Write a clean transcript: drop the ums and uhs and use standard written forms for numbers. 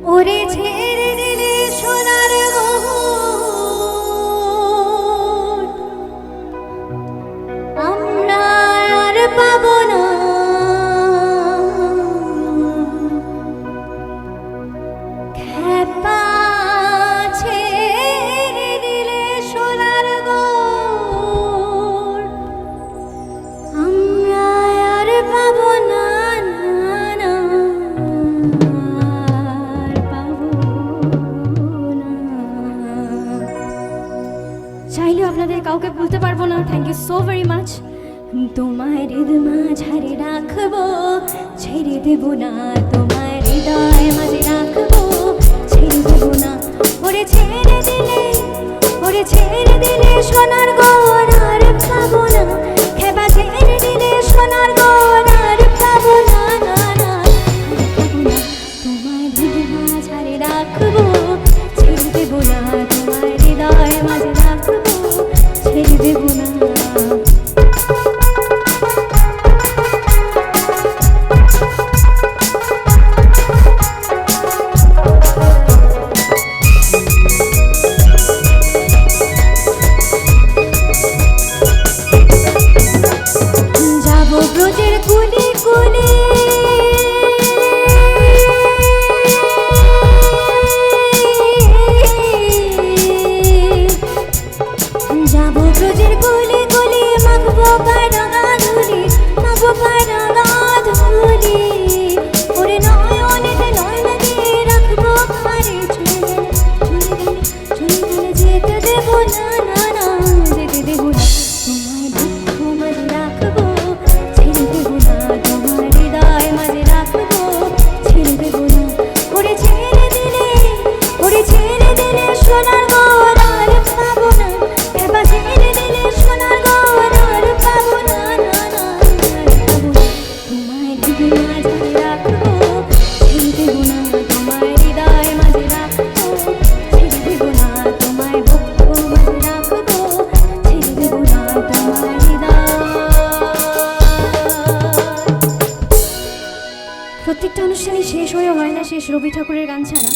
ওরে ছেড়ে দিলে সোনার গহন আমরা আর পাবো না। খেপা ছেড়ে দিলে সোনার গহন আমরা আর পাবো না। চাইলেও আপনাদের কাউকে ভুলতে পারবো না। Thank you so very much. তোমার হৃদয় মাঝারে রাখবো, ছেড়ে দেব না। তোমার হৃদয় মাঝে রাখবো, ছেড়ে দেব না। ওরে ছেড়ে দিলে, ওরে ছেড়ে দিলে সোনার গহন আর পাবো না। খেপা ছেড়ে দিলে সোনার গহন আর পাবো না। তোমার হৃদয় মাঝারে রাখবো, ছেড়ে দেব না। তোমার হৃদয় মাঝে রাখবো, ছেড়ে দেব না। যাবো ব্রজের কুলে কুলে, যাবো ব্রজের কুলে কুলে, মাখবো পায়ে রাঙা ধুলি, মাখবো পায়ে রাঙা ধুলি। ওরে নয়নেতে নয়ন দিয়ে রাখবো ঘরে, চলে গেলে চলে গেলে যেতে দেব না। যেতে দেব না। তোমায় দুঃখ মাঝে রাখবো, ছেড়ে দেব না। তোমার হৃদয় মাঝে রাখবো, ছেড়ে দেব না। ওরে ছেড়ে দিলে, ওরে ছেড়ে দিলে সোনার গহন আর পাবো না। খেপা ছেড়ে দিলে সোনার গহন আর পাবো না। তোমার হৃদয় মাঝে রাখবো, ছেড়ে দেব না। তোমার হৃদয় মাঝে রাখবো, ছেড়ে দেব না। তোমায় দুঃখ মাঝে রাখবো, ছেড়ে দেব না। তোমার হৃদয়। প্রত্যেকটা অনুষ্ঠানই শেষ হয়ে হয় না শেষ রবি ঠাকুরের গান ছাড়া।